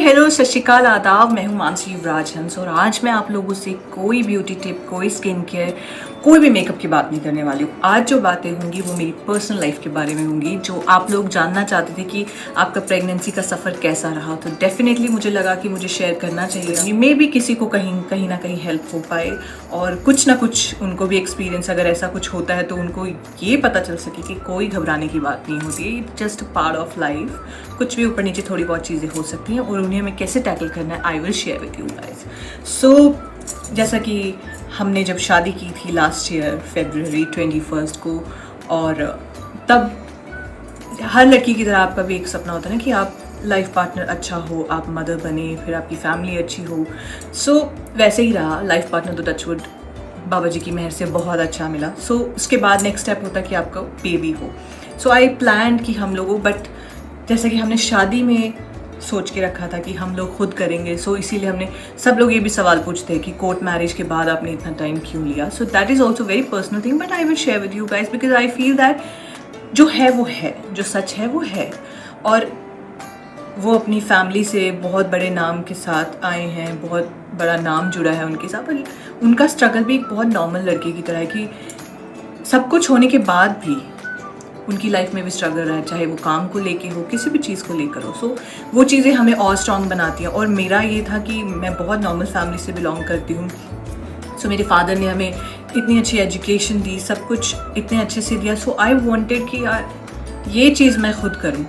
Hello, सत श्री अकाल, आदाब। मैं हूँ मानसी युवराज हंस और आज मैं आप लोगों से कोई ब्यूटी टिप, कोई स्किन केयर, कोई भी मेकअप की बात नहीं करने वाली हूँ। आज जो बातें होंगी वो मेरी पर्सनल लाइफ के बारे में होंगी, जो आप लोग जानना चाहते थे कि आपका प्रेगनेंसी का सफ़र कैसा रहा। तो डेफिनेटली मुझे लगा कि मुझे शेयर करना चाहिए, मे भी किसी को कहीं ना कहीं हेल्प हो पाए और कुछ ना कुछ उनको भी एक्सपीरियंस, अगर ऐसा कुछ होता है तो उनको ये पता चल सके कि कोई घबराने की बात नहीं होती, जस्ट पार्ट ऑफ लाइफ। कुछ भी ऊपर नीचे थोड़ी बहुत चीज़ें हो सकती हैं और उन्हें हमें कैसे टैकल करना है, I will share with you guys. So जैसा कि हमने जब शादी की थी लास्ट ईयर February 21 को, और तब हर लड़की की तरह आपका भी एक सपना होता है ना कि आप लाइफ पार्टनर अच्छा हो, आप मदर बने, फिर आपकी फैमिली अच्छी हो। सो वैसे ही रहा। लाइफ पार्टनर तो टचवुड बाबा जी की मेहर से बहुत अच्छा मिला। सो उसके बाद नेक्स्ट स्टेप होता है कि आपका बेबी हो। सो आई प्लान कि हम लोगों, बट जैसे कि हमने शादी में सोच के रखा था कि हम लोग खुद करेंगे, सो इसीलिए हमने, सब लोग ये भी सवाल पूछते हैं कि कोर्ट मैरिज के बाद आपने इतना टाइम क्यों लिया। So that is also very personal thing, but I will share with you guys because I feel that जो है वो है, जो सच है वो है। और वो अपनी फैमिली से बहुत बड़े नाम के साथ आए हैं, बहुत बड़ा नाम जुड़ा है उनके साथ, पर उनका स्ट्रगल भी एक बहुत नॉर्मल लड़के की तरह है कि सब कुछ होने के बाद भी उनकी लाइफ में भी स्ट्रगल रहा है, चाहे वो काम को लेके हो, किसी भी चीज़ को लेकर हो। सो वो चीज़ें हमें और स्ट्रॉन्ग बनाती हैं। और मेरा ये था कि मैं बहुत नॉर्मल फैमिली से बिलोंग करती हूँ। सो मेरे फादर ने हमें इतनी अच्छी एजुकेशन दी, सब कुछ इतने अच्छे से दिया। सो आई वांटेड कि यार ये चीज़ मैं खुद करूँ,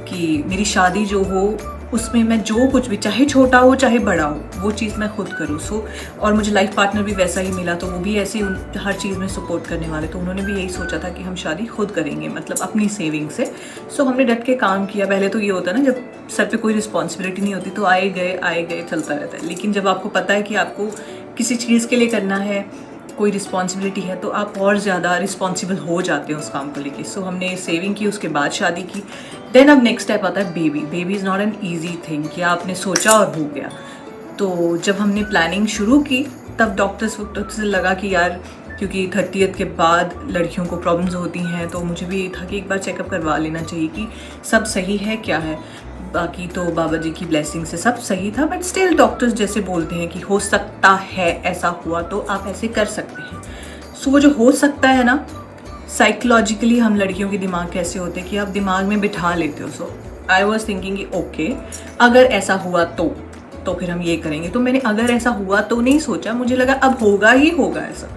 कि मेरी शादी जो हो उसमें मैं जो कुछ भी, चाहे छोटा हो चाहे बड़ा हो, वो चीज़ मैं खुद करूँ। सो और मुझे लाइफ पार्टनर भी वैसा ही मिला, तो वो भी ऐसे ही हर चीज़ में सपोर्ट करने वाले, तो उन्होंने भी यही सोचा था कि हम शादी खुद करेंगे, मतलब अपनी सेविंग से। सो हमने डट के काम किया। पहले तो ये होता है ना, जब सर पे कोई रिस्पॉन्सिबिलिटी नहीं होती तो आए गए चलता रहता है, लेकिन जब आपको पता है कि आपको किसी चीज़ के लिए करना है, कोई रिस्पॉन्सिबिलिटी है, तो आप और ज़्यादा रिस्पॉन्सिबल हो जाते हो उस काम को लेके। सो हमने सेविंग की, उसके बाद शादी की। देन अब नेक्स्ट स्टेप आता है baby. Baby is not an easy thing कि आपने सोचा और हो गया। तो जब हमने प्लानिंग शुरू की तब डॉक्टर्स से लगा कि यार, क्योंकि 30th के बाद लड़कियों को प्रॉब्लम्स होती हैं, तो मुझे भी था कि एक बार चेकअप करवा लेना चाहिए कि सब सही है क्या है। बाकी तो बाबा जी की ब्लेसिंग से सब सही था, बट स्टिल डॉक्टर्स जैसे बोलते हैं कि हो सकता है ऐसा हुआ तो आप ऐसे कर सकते हैं। सो वो जो हो सकता है ना, साइकोलॉजिकली हम लड़कियों के दिमाग कैसे होते हैं कि आप दिमाग में बिठा लेते हो। सो आई वॉज थिंकिंग कि ओके, अगर ऐसा हुआ तो फिर हम ये करेंगे। तो मैंने अगर ऐसा हुआ तो नहीं सोचा, मुझे लगा अब होगा ही होगा ऐसा।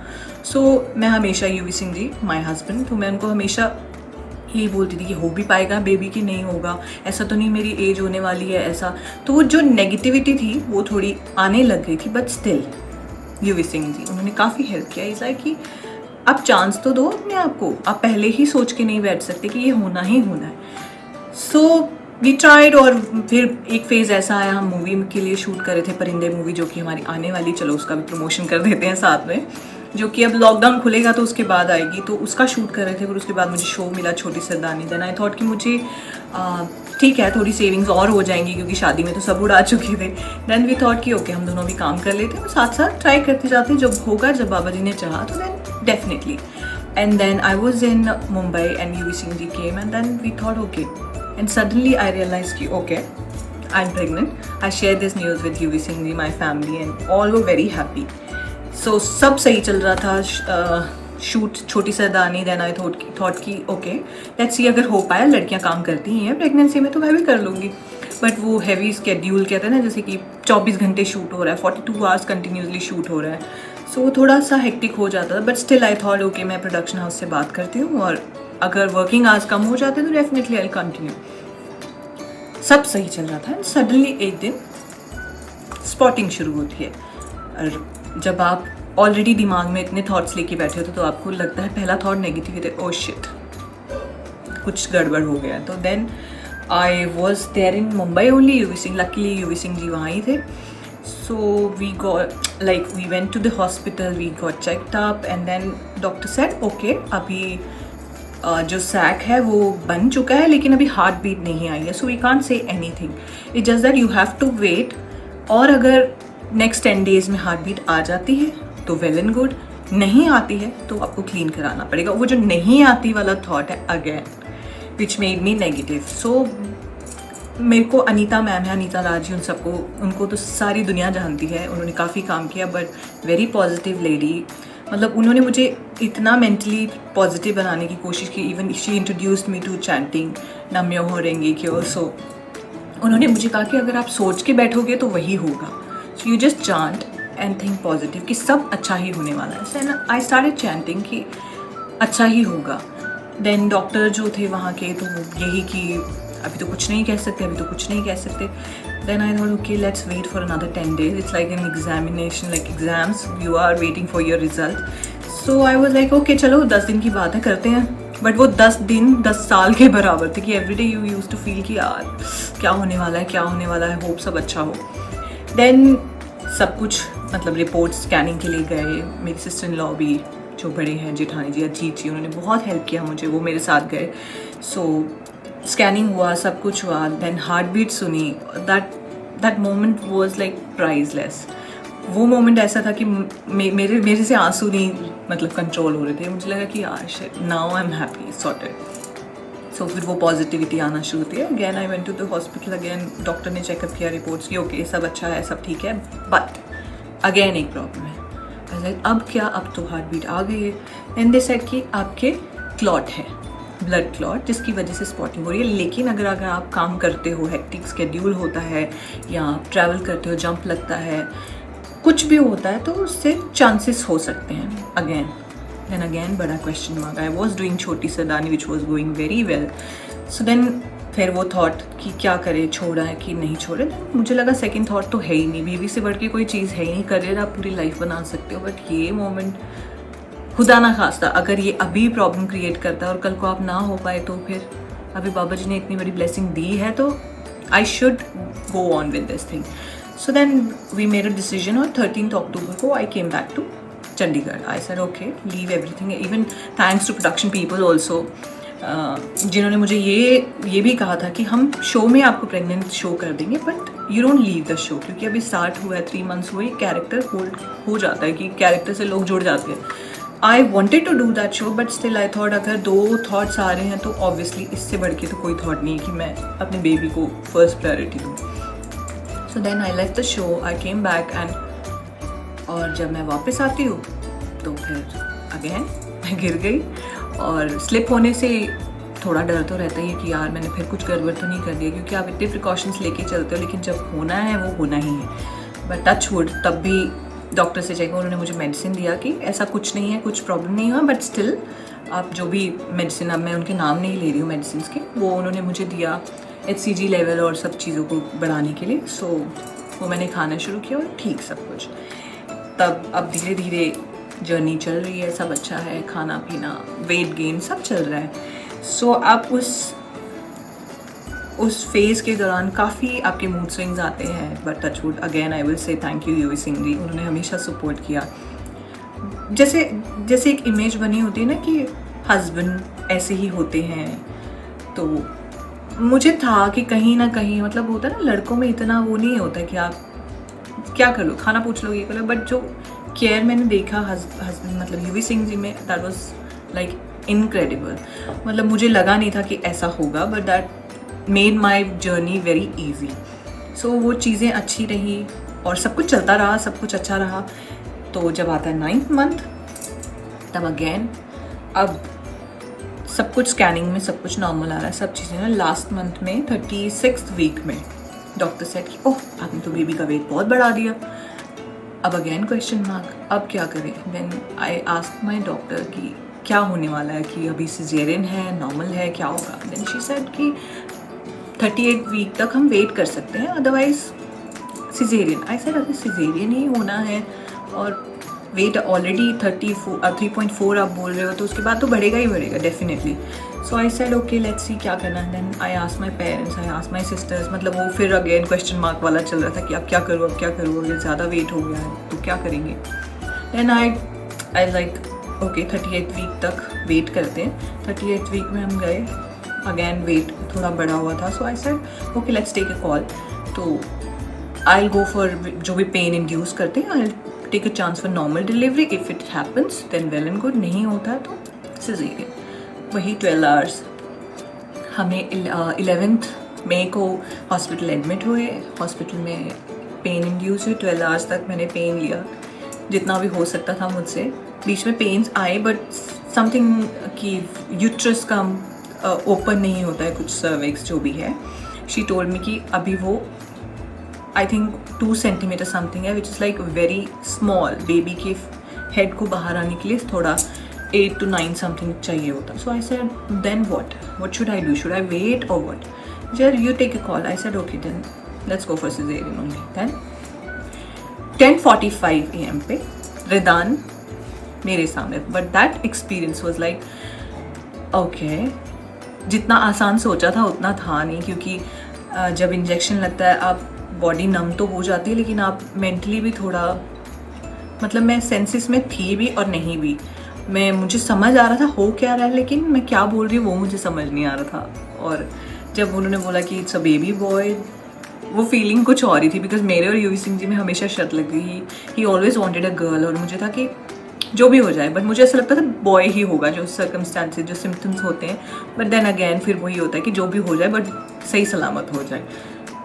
सो मैं हमेशा यूवी सिंह जी, माई हस्बैंड, तो मैं उनको हमेशा यही बोलती थी कि हो भी पाएगा बेबी की, नहीं होगा, ऐसा तो नहीं मेरी एज होने वाली है ऐसा। तो वो जो नेगेटिविटी थी वो थोड़ी आने लग गई थी, but still UV Singh ji उन्होंने काफ़ी हेल्प किया। इस लाइक कि आप चांस तो दो अपने आप को, आप पहले ही सोच के नहीं बैठ सकते कि ये होना ही होना है। So we tried. और फिर एक फेज़ ऐसा आया, हम मूवी के लिए शूट कर रहे थे, परिंदे मूवी, जो कि हमारी आने वाली, चलो उसका भी प्रमोशन कर देते हैं साथ में, जो कि अब लॉकडाउन खुलेगा तो उसके बाद आएगी। तो उसका शूट कर रहे थे, फिर उसके बाद मुझे शो मिला छोटी सरदारनी। देन आई थॉट कि मुझे ठीक है, थोड़ी सेविंग्स और हो जाएंगी क्योंकि शादी में तो सब उड़ा चुके थे। देन वी थॉट कि ओके, हम दोनों भी काम कर लेते हैं और साथ साथ ट्राई करते जाते, जब होगा, जब बाबा जी ने चाहा तो then definitely. And then I was in Mumbai and Yuvi Singh ji came and then we thought okay, and suddenly I realize कि okay, I am pregnant. I share this news with Yuvi Singh ji, my family, and all were very happy. So सब सही चल रहा था, shoot Chhoti Sardarni. Then I thought कि okay let's see, अगर हो पाया, लड़कियां काम करती ही हैं प्रेगनेंसी में तो मैं भी कर लूँगी। बट वो हैवी स्केड्यूल कहते हैं ना, जैसे कि 24 घंटे शूट हो रहा है, 42 आवर्स कंटिन्यूसली शूट हो रहा है, सो वो थोड़ा सा हेक्टिक हो जाता था। But still I thought okay, मैं प्रोडक्शन हाउस से बात करती हूँ और अगर वर्किंग आवर्स कम हो जाते तो डेफिनेटली आई कंटिन्यू। सब सही चल रहा था एंड सडनली एक दिन स्पॉटिंग शुरू होती है। और जब आप ऑलरेडी दिमाग में इतने थॉट्स लेके बैठे होते तो आपको लगता है, पहला थॉट नेगेटिव, ओ शिट, कुछ गड़बड़ हो गया। तो then I was there in Mumbai only, Yuvi Singh, luckily Yuvi Singh ji वहाँ ही थे। So we got like we went to the hospital, we got checked up and then doctor said okay, अभी जो सैक है वो बन चुका है लेकिन अभी हार्ट बीट नहीं आई है, so we can't say anything, it's just that you have to wait. और अगर नेक्स्ट 10 डेज में हार्ट बीट आ जाती है तो वेल एंड गुड, नहीं आती है तो आपको क्लीन कराना पड़ेगा। वो जो नहीं आती वाला थॉट है again which made me negative. So मेरे को अनीता मैम है, अनीता राज, उन सबको, उनको तो सारी दुनिया जानती है, उन्होंने काफ़ी काम किया, बट वेरी पॉजिटिव लेडी। मतलब उन्होंने मुझे इतना मेंटली पॉजिटिव बनाने की कोशिश की। Even she introduced me to chanting नम्यो हो रेंगे क्यों। सो उन्होंने मुझे कहा कि अगर आप सोच के बैठोगे तो वही होगा, so you just chant and think positive कि सब अच्छा ही होने वाला है। सो आई स्टार्टेड चैंटिंग कि अच्छा ही होगा। देन डॉक्टर जो थे वहाँ के, तो यही कि अभी तो कुछ नहीं कह सकते, अभी तो कुछ नहीं कह सकते। Then I thought okay let's wait for another 10 days, it's like an examination, like exams, you are waiting for your result. So I was like okay चलो 10 दिन की बात है, करते हैं। बट वो 10 दिन 10 साल के बराबर थे कि everyday you use to feel कि यार क्या होने वाला है, क्या होने वाला है, होप सब अच्छा हो। देन सब कुछ मतलब रिपोर्ट स्कैनिंग के लिए गए, मेरी सिस्टर इन लॉ भी जो बड़े हैं, जेठानी जी, अजीत जी, उन्होंने बहुत हेल्प किया मुझे, वो मेरे साथ गए। सो स्कैनिंग हुआ, सब कुछ हुआ। देन हार्ट बीट सुनी, that moment was like priceless. वो मोमेंट ऐसा था कि मेरे से आंसू नहीं मतलब कंट्रोल हो रहे थे। मुझे लगा कि यार shit, now I am happy, sorted. So फिर वो पॉजिटिविटी आना शुरू हुई। Again I went to the hospital, again doctor ने चेकअप किया, रिपोर्ट्स की, ओके सब अच्छा है, सब ठीक है, बट अगेन एक प्रॉब्लम है। अब क्या, अब तो हार्ट बीट आ गई है। एंड दे सेड कि आपके क्लॉट है, ब्लड क्लॉट, जिसकी वजह से स्पॉटिंग हो रही है। लेकिन अगर आप काम करते हो, हेक्टिक स्केड्यूल होता है, या ट्रैवल करते हो, जंप लगता है, कुछ भी होता है, तो उससे चांसेस हो सकते हैं। अगेन बड़ा question mark. I was doing Chhoti Sardarni which was going very well. So then फिर वो थॉट कि क्या करे, छोड़ा है कि नहीं छोड़े। मुझे लगा सेकंड थॉट तो है ही नहीं, बेबी से बढ़ के कोई चीज़ है ही नहीं, करियर आप पूरी लाइफ बना सकते हो। बट ये मोमेंट खुदा ना खास्ता अगर ये अभी प्रॉब्लम क्रिएट करता है और कल को आप ना हो पाए, तो फिर अभी बाबा जी ने इतनी बड़ी ब्लेसिंग दी है, तो I should go on with this thing. So then we made a decision, और 13 अक्टूबर को I came back to Chandigarh. I said okay leave everything. Even thanks to production people also, जिन्होंने मुझे ये भी कहा था कि हम शो में आपको प्रेग्नेंट शो कर देंगे, but you don't leave the show, क्योंकि अभी स्टार्ट हुआ है, 3 months हुए, कैरेक्टर होल्ड हो जाता है कि कैरेक्टर से लोग जुड़ जाते हैं। I wanted to do that show, but still I thought अगर 2 थॉट्स आ रहे हैं तो ऑब्वियसली इससे बढ़ के तो कोई थॉट नहीं है कि मैं अपने बेबी को फर्स्ट प्रायोरिटी दूँ। So then I left the show, I came back, and और जब मैं वापस आती हूँ तो फिर अगेन मैं गिर गई। और स्लिप होने से थोड़ा डर तो रहता ही है कि यार मैंने फिर कुछ गड़बड़ तो नहीं कर दिया, क्योंकि आप इतने प्रिकॉशंस लेके चलते हो, लेकिन जब होना है वो होना ही है। बट टच वुड, तब भी डॉक्टर से चेक, उन्होंने मुझे मेडिसिन दिया कि ऐसा कुछ नहीं है, कुछ प्रॉब्लम नहीं हुआ, बट स्टिल आप जो भी मेडिसिन, अब मैं उनके नाम नहीं ले रही हूँ मेडिसिन के, वो उन्होंने मुझे दिया HCG लेवल और सब चीज़ों को बढ़ाने के लिए। सो वो मैंने खाना शुरू किया और ठीक सब कुछ। तब अब धीरे धीरे जर्नी चल रही है, सब अच्छा है, खाना पीना, वेट गेन सब चल रहा है। सो आप उस फेज़ के दौरान काफ़ी आपके मूड स्विंग्स आते हैं, but touchwood again I will say thank you Yuvi Singh ji, उन्होंने हमेशा सपोर्ट किया। जैसे एक इमेज बनी होती है ना कि हस्बैंड ऐसे ही होते हैं, तो मुझे था कि कहीं ना कहीं मतलब होता है ना, लड़कों में इतना वो नहीं होता कि आप क्या कर लो, खाना पूछ लो, ये कर लो, बट जो केयर मैंने देखा हस्बैंड मतलब यूवी सिंह जी में, दैट वाज लाइक इनक्रेडिबल। मतलब मुझे लगा नहीं था कि ऐसा होगा, but that made my journey very easy. So वो चीज़ें अच्छी रही और सब कुछ चलता रहा, सब कुछ अच्छा रहा। तो जब आता है 9th month, तब अगेन अब सब कुछ स्कैनिंग में सब कुछ नॉर्मल आ रहा है, सब चीज़ें ना। लास्ट मंथ में 36th वीक में डॉक्टर सेड कि ओह आपने तो बेबी का वेट बहुत बढ़ा दिया। अब अगेन क्वेश्चन मार्क, अब क्या करें। Then I asked my doctor कि क्या होने वाला है, कि अभी सिजेरियन है, नॉर्मल है, क्या होगा। देन शी सेड कि 38 वीक तक हम वेट कर सकते हैं, अदरवाइज सिजेरियन। आई सेड अगर सिजेरियन ही होना है और वेट ऑलरेडी 3.4 आप बोल रहे हो, तो उसके बाद तो बढ़ेगा ही बढ़ेगा definitely. So I said okay let's see क्या करना है। Then I asked my parents, I asked my sisters, मतलब वो फिर अगेन क्वेश्चन मार्क वाला चल रहा था कि अब क्या करूँ, अब क्या करूँ, अगर ज़्यादा वेट हो गया है तो क्या करेंगे। Then I like okay 38 week तक वेट करते हैं। 38 वीक में हम गए, अगेन वेट थोड़ा बढ़ा हुआ था। So I said okay let's take a call, तो आई विल गो फॉर जो भी पेन इंड्यूस करते हैं, I take a chance for normal delivery. If it happens then well and good, नहीं होता है तो सिजेरियन। वही 12 hours हमें 11th मई को हॉस्पिटल एडमिट हुए, हॉस्पिटल में पेन इंड्यूस हुई, 12 आवर्स तक मैंने पेन लिया जितना भी हो सकता था मुझसे। बीच में पेन्स आए बट समथिंग कि यूट्रस का ओपन नहीं होता है, कुछ सर्विक्स जो भी है। शी टोल्ड मी कि अभी वो आई थिंक 2 सेंटीमीटर समथिंग है, which is like very small. Baby के हेड को बाहर आने के लिए थोड़ा 8 to 9 समथिंग चाहिए होता। So I said then what should I do, should I wait और व्हाट? जर you take a call. I said okay then let's go for caesarean only. Then 10:45 AM पे रिदान मेरे सामने, but that experience was like okay, जितना आसान सोचा था उतना था नहीं, क्योंकि जब इंजेक्शन लगता है आप बॉडी नम तो हो जाती है, लेकिन आप मेंटली भी थोड़ा, मतलब मैं सेंसेस में थी भी और नहीं भी। मुझे समझ आ रहा था हो क्या रहा है, लेकिन मैं क्या बोल रही हूँ वो मुझे समझ नहीं आ रहा था। और जब उन्होंने बोला कि इट्स अ बेबी बॉय, वो फीलिंग कुछ और ही थी, बिकॉज मेरे और यूवी सिंह जी में हमेशा शर्त लगी ही ऑलवेज वांटेड अ गर्ल, और मुझे था कि जो भी हो जाए, बट मुझे ऐसा लगता था बॉय ही होगा, जो सर्कमस्टांसेस जो सिम्टम्स होते हैं। बट देन अगैन फिर वही होता है कि जो भी हो जाए बट सही सलामत हो जाए।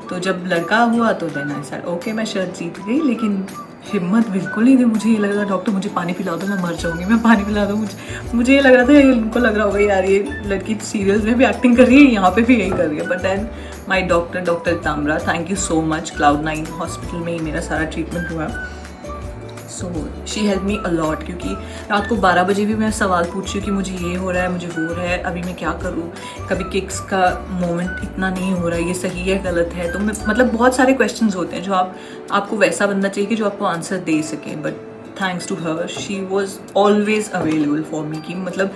तो जब लड़का हुआ तो देन आई सेड ओके, मैं शर्त जीत गई, लेकिन हिम्मत बिल्कुल नहीं थी। मुझे ये लग रहा था डॉक्टर मुझे पानी पिला दो, मैं मर जाऊंगी, मैं पानी पिला दूँ। मुझे ये लग रहा था, उनको लग रहा होगा यार ये लड़की सीरियल्स में भी एक्टिंग कर रही है, यहाँ पे भी यही कर रही है। But then my doctor Tamra, thank you so much, Cloud9 hospital में ही मेरा सारा ट्रीटमेंट हुआ। So she help me a lot, क्योंकि रात को 12 बजे भी मैं सवाल पूछ रही हूँ कि मुझे ये हो रहा है, मुझे वो रहा है, अभी मैं क्या करूँ, कभी किक्स का मोमेंट इतना नहीं हो रहा है, ये सही है गलत है। तो मैं मतलब बहुत सारे क्वेश्चंस होते हैं जो आपको वैसा बंदा चाहिए कि जो आपको आंसर दे सके। But thanks to her she was always available for me, कि मतलब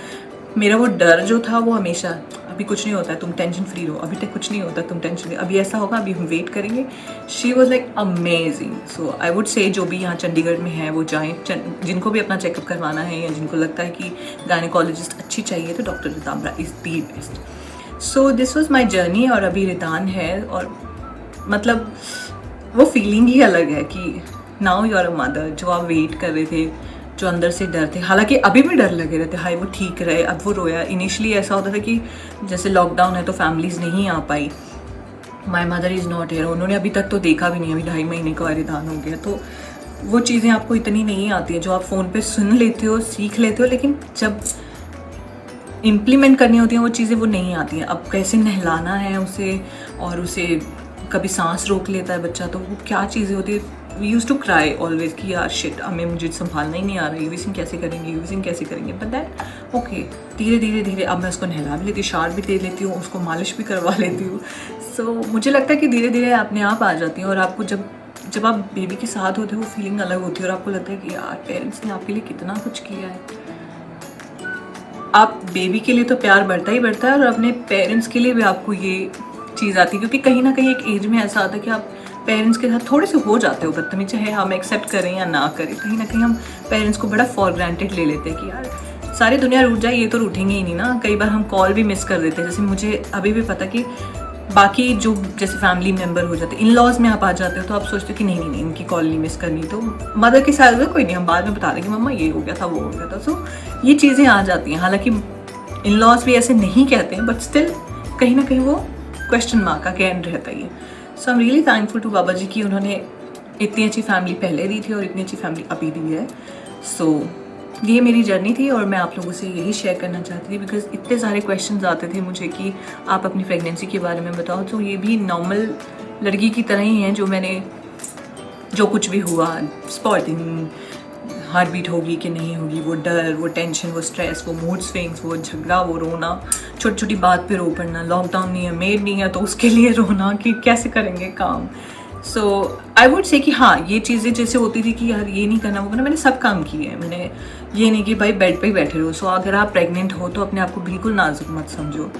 मेरा वो डर जो था वो हमेशा, अभी कुछ नहीं होता है तुम टेंशन फ्री रहो, अभी तक कुछ नहीं होता तुम टेंशन फ्री, अभी ऐसा होगा, अभी हम वेट करेंगे। She was like amazing. So I would say जो भी यहाँ चंडीगढ़ में है वो जाएँ, जिनको भी अपना चेकअप करवाना है या जिनको लगता है कि गायनेकोलॉजिस्ट अच्छी चाहिए तो doctor Tamra is the best. So this was my journey. और अभी रिदान है, और मतलब वो फीलिंग ही अलग है कि now you are a mother. जो आप वेट कर रहे थे, जो अंदर से डर थे, हालांकि अभी भी डर लगे रहते, हाय वो ठीक रहे, अब वो रोया। इनिशियली ऐसा होता था कि जैसे लॉकडाउन है तो फैमिलीज नहीं आ पाई, my mother is not here, उन्होंने अभी तक तो देखा भी नहीं, अभी 2.5 महीने का रिदान हो गया। तो वो चीज़ें आपको इतनी नहीं आती हैं जो आप फ़ोन पे सुन लेते हो, सीख लेते हो, लेकिन जब इम्प्लीमेंट करनी होती हैं वो चीज़ें वो नहीं आती हैं। अब कैसे नहलाना है उसे, और उसे कभी सांस रोक लेता है बच्चा, तो वो क्या चीज़ें होती है। We use to cry always कि यार शिट, मुझे संभालना ही नहीं आ रहा है, यूवी सिंह कैसे करेंगे। बट दैट ओके, धीरे धीरे अब मैं उसको नहला भी लेती हूँ, शार भी दे लेती हूँ, उसको मालिश भी करवा लेती हूँ। सो मुझे लगता है कि धीरे धीरे अपने आप आ जाती हैं। और आपको जब आप बेबी के साथ होते हो वो फीलिंग अलग होती है, और आपको लगता है कि यार पेरेंट्स ने आपके लिए कितना कुछ किया है। आप बेबी के लिए तो प्यार बढ़ता ही बढ़ता है, और अपने पेरेंट्स के लिए भी आपको ये चीज़ आती है, क्योंकि कहीं ना कहीं एक एज में ऐसा आता है कि आप पेरेंट्स के साथ थोड़े से हो जाते हो बदतमीज, चाहे हम एक्सेप्ट करें या ना करें। कहीं ना कहीं हम पेरेंट्स को बड़ा फॉर ग्रांटेड ले लेते हैं कि यार सारी दुनिया रूठ जाए, ये तो रूठेंगे ही नहीं ना। कई बार हम कॉल भी मिस कर देते हैं। जैसे मुझे अभी भी पता कि बाकी जो जैसे फैमिली मेम्बर हो जाते हैं, इन लॉज में आप आ जाते हो तो आप सोचते हो कि नहीं इनकी कॉल नहीं मिस करनी। तो मदर के साथ कोई नहीं, हम बाद में बता देंगे मम्मा ये हो गया था, वो हो गया था। सो ये चीज़ें आ जाती हैं। हालांकि इन लॉज भी ऐसे नहीं कहते हैं, बट स्टिल कहीं ना कहीं वो क्वेश्चन मार्क अगेन रहता ही है। So I am really thankful to Baba ji की उन्होंने इतनी अच्छी फैमिली पहले दी थी और इतनी अच्छी फैमिली अभी दी है। सो ये मेरी जर्नी थी, और मैं आप लोगों से यही शेयर करना चाहती थी, बिकॉज इतने सारे क्वेश्चंस आते थे मुझे कि आप अपनी प्रेगनेंसी के बारे में बताओ। तो ये भी नॉर्मल लड़की की तरह ही हैं, जो कुछ भी हुआ, स्पॉटिंग, हार्ट बीट होगी कि नहीं होगी, वो डर, वो टेंशन, वो स्ट्रेस, वो मूड स्विंग्स, वो झगड़ा, वो रोना, छोटी छोटी बात पे रो पड़ना, लॉकडाउन नहीं है, मेड नहीं है तो उसके लिए रोना कि कैसे करेंगे काम। सो आई वुड से कि हाँ, ये चीज़ें जैसे होती थी कि यार ये नहीं करना वो करना, मैंने सब काम किए हैं। मैंने ये नहीं कि भाई बेड पे ही बैठे रहो। सो अगर आप प्रेग्नेंट हो तो अपने आप को बिल्कुल नाजुक मत समझो।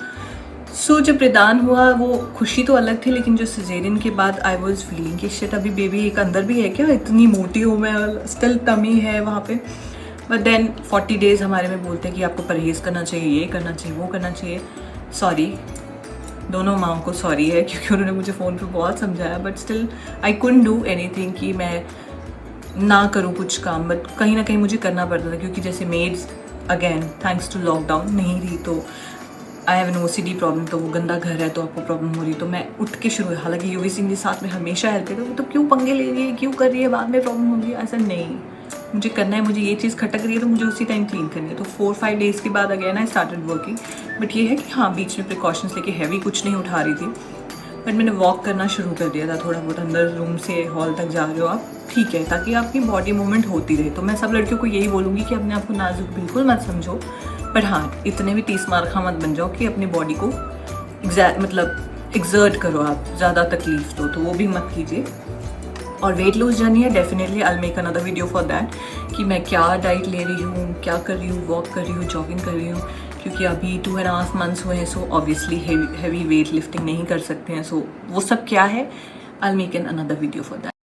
सो जब प्रदान हुआ वो खुशी तो अलग थी, लेकिन जो सिजेरियन के बाद आई वॉज फीलिंग कि शिट अभी बेबी एक अंदर भी है क्या, इतनी मोटी हूँ मैं, स्टिल टमी है वहाँ पे। बट देन 40 डेज़ हमारे में बोलते हैं कि आपको परहेज़ करना चाहिए, ये करना चाहिए, वो करना चाहिए। सॉरी, दोनों माओं को सॉरी है, क्योंकि उन्होंने मुझे फ़ोन पे बहुत समझाया, but still I couldn't do anything कि मैं ना करूँ कुछ काम। बट कहीं ना कहीं मुझे करना पड़ता था, क्योंकि जैसे maids again thanks to lockdown नहीं रही, तो I have an OCD problem, तो वो गंदा घर है तो आपको प्रॉब्लम हो रही है, तो मैं उठ के शुरू, हालांकि यूवी सिंह के साथ में हमेशा हेल्प करता है, तो क्यों पंगे ले रही है, क्यों कर रही है, बाद में प्रॉब्लम होगी, ऐसा नहीं, मुझे करना है, मुझे ये चीज़ खटक रही है तो मुझे उसी टाइम क्लीन करनी है। तो 4-5 डेज़ के बाद again I started working, but ये है कि हाँ बीच में प्रिकॉशंस लेके हैवी कुछ नहीं उठा रही थी, बट मैंने वॉक करना शुरू कर दिया था थोड़ा बहुत, अंदर रूम से हॉल तक जा रहे हो आप, ठीक है, ताकि आपकी बॉडी मूवमेंट होती रहे। तो मैं सब लड़कियों को यही बोलूँगी कि अपने आप को नाजुक बिल्कुल मत समझो, बट हाँ इतने भी 30 मारखा मत बन जाओ कि अपनी बॉडी को मतलब एग्जर्ट करो आप, ज़्यादा तकलीफ दो, तो वो भी मत कीजिए। और वेट लूज जर्नी है, definitely I make another video for that, कि मैं क्या डाइट ले रही हूँ, क्या कर रही हूँ, वॉक कर रही हूँ, जॉगिंग कर रही हूँ, क्योंकि अभी 2.5 मंथ्स हुए हैं, so obviously heavy weight lifting नहीं कर सकते हैं, सो वो सब क्या है, I make an another video for that.